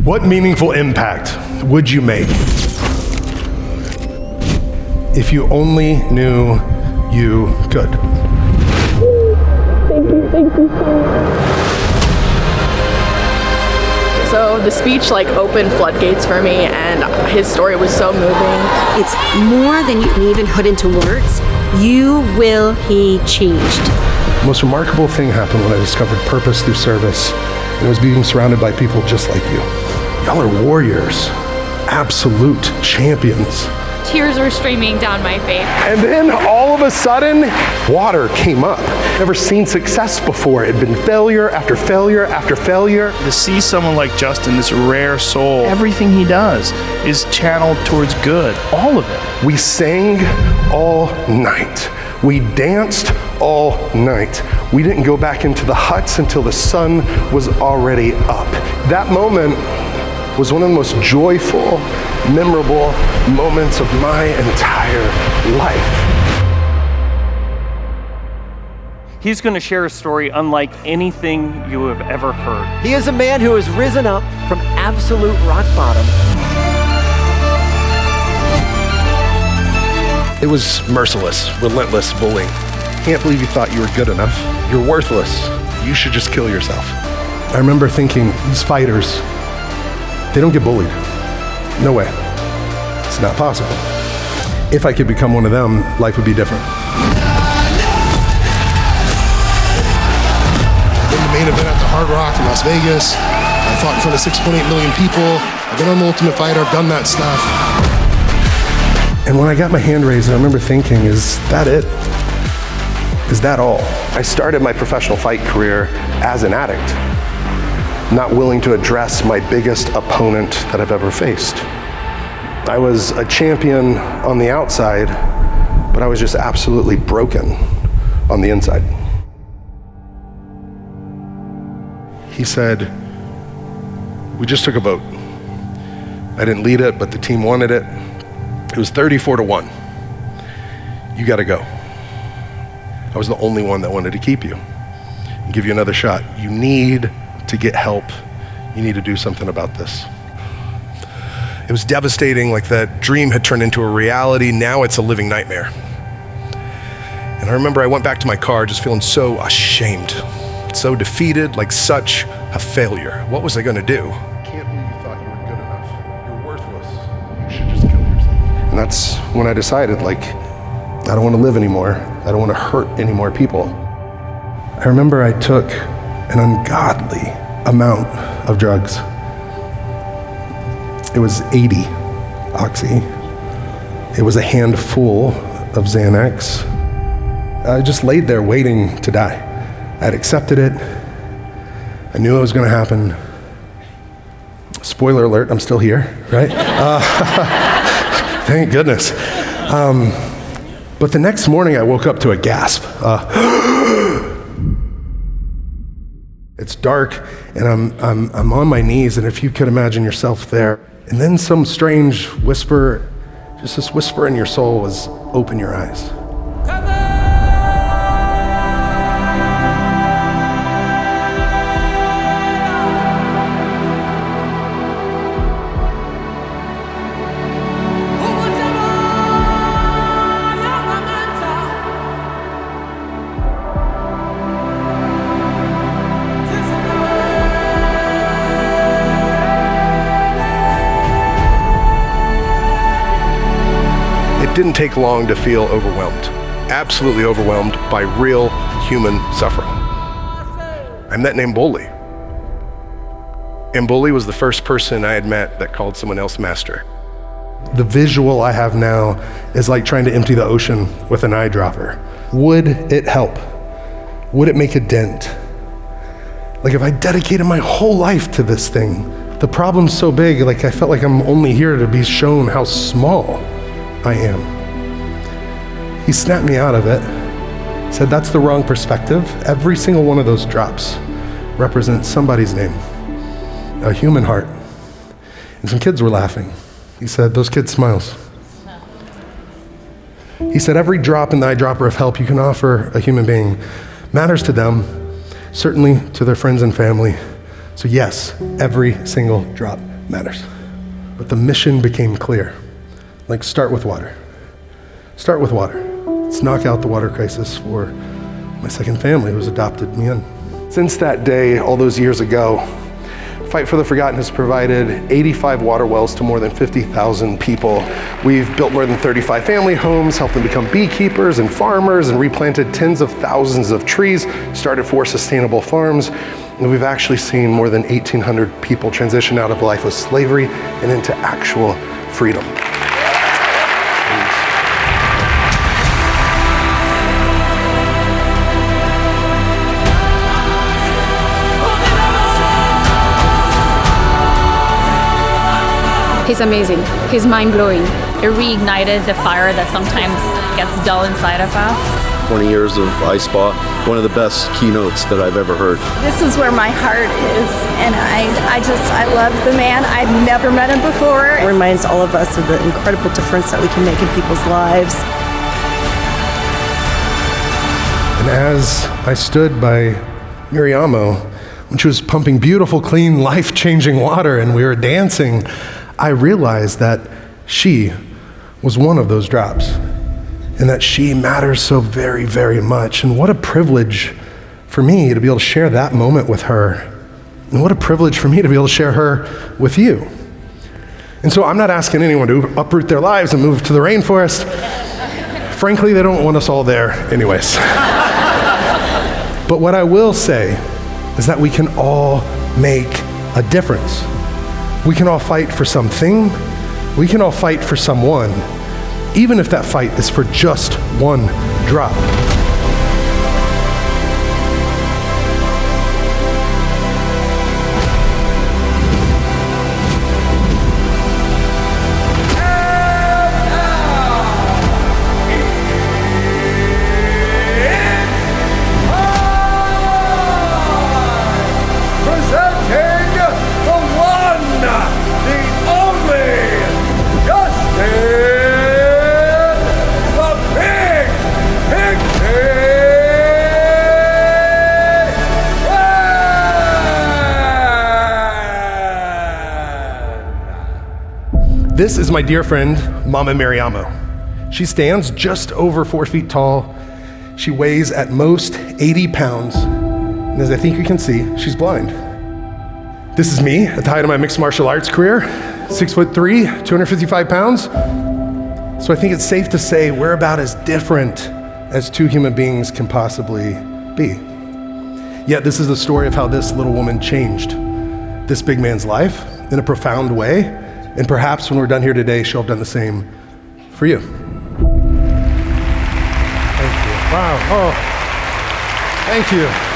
What meaningful impact would you make if you only knew you could? Thank you so much. So the speech opened floodgates for me, and his story was so moving. It's more than you can even put into words. You will be changed. The most remarkable thing happened when I discovered purpose through service, and it was being surrounded by people just like you. Y'all are warriors, absolute champions. Tears were streaming down my face. And then all of a sudden, water came up. Never seen success before. It had been failure after failure after failure. To see someone like Justin, this rare soul, everything he does is channeled towards good, all of it. We sang all night. We danced all night. We didn't go back into the huts until the sun was already up. That moment was one of the most joyful, memorable moments of my entire life. He's going to share a story unlike anything you have ever heard. He is a man who has risen up from absolute rock bottom. It was merciless, relentless bullying. Can't believe you thought you were good enough. You're worthless. You should just kill yourself. I remember thinking, these fighters, they don't get bullied. No way. It's not possible. If I could become one of them, life would be different. In the main event at the Hard Rock in Las Vegas, I fought in front of 6.8 million people. I've been on The Ultimate Fighter, I've done that stuff. And when I got my hand raised, I remember thinking, is that it? Is that all? I started my professional fight career as an addict, not willing to address my biggest opponent that I've ever faced. I was a champion on the outside, but I was just absolutely broken on the inside. He said, we just took a vote. I didn't lead it, but the team wanted it. It was 34-1. You gotta go. I was the only one that wanted to keep you and give you another shot. You need to get help. You need to do something about this. It was devastating, like that dream had turned into a reality. Now it's a living nightmare. And I remember I went back to my car just feeling so ashamed, so defeated, like such a failure. What was I gonna do? I can't believe you thought you were good enough. You're worthless. You should just kill yourself. And that's when I decided, I don't wanna live anymore. I don't wanna hurt any more people. I remember I took an ungodly amount of drugs. It was 80 Oxy. It was a handful of Xanax. I just laid there waiting to die. I had accepted it. I knew it was gonna happen. Spoiler alert, I'm still here, right? Thank goodness. But the next morning I woke up to a gasp. It's dark, and I'm on my knees, and if you could imagine yourself there, and then some strange whisper, just this whisper in your soul was, open your eyes. It didn't take long to feel overwhelmed, absolutely overwhelmed by real human suffering. I met named Bully. And Bully was the first person I had met that called someone else master. The visual I have now is like trying to empty the ocean with an eyedropper. Would it help? Would it make a dent? Like if I dedicated my whole life to this thing, the problem's so big, I felt like I'm only here to be shown how small I am. He snapped me out of it, said that's the wrong perspective. Every single one of those drops represents somebody's name, a human heart. And some kids were laughing. He said, those kids' smiles. He said, every drop in the eyedropper of help you can offer a human being matters to them, certainly to their friends and family. So yes, every single drop matters. But the mission became clear. Like, start with water. Start with water. Let's knock out the water crisis for my second family who's adopted me in. Since that day, all those years ago, Fight for the Forgotten has provided 85 water wells to more than 50,000 people. We've built more than 35 family homes, helped them become beekeepers and farmers, and replanted tens of thousands of trees, started 4 sustainable farms. And we've actually seen more than 1,800 people transition out of a life of slavery and into actual freedom. He's amazing. He's mind-blowing. It reignited the fire that sometimes gets dull inside of us. 20 years of iSpa, one of the best keynotes that I've ever heard. This is where my heart is, and I love the man. I'd never met him before. It reminds all of us of the incredible difference that we can make in people's lives. And as I stood by Miriamo, when she was pumping beautiful, clean, life-changing water and we were dancing, I realized that she was one of those drops and that she matters so very, very much. And what a privilege for me to be able to share that moment with her. And what a privilege for me to be able to share her with you. And so I'm not asking anyone to uproot their lives and move to the rainforest. Frankly, they don't want us all there anyways. But what I will say is that we can all make a difference. We can all fight for something. We can all fight for someone, even if that fight is for just one drop. This is my dear friend, Mama Miriamo. She stands just over 4 feet tall. She weighs at most 80 pounds. And as I think you can see, she's blind. This is me at the height of my mixed martial arts career, 6'3", 255 pounds. So I think it's safe to say we're about as different as two human beings can possibly be. Yet this is the story of how this little woman changed this big man's life in a profound way. And perhaps when we're done here today, she'll have done the same for you. Thank you. Wow. Oh, thank you.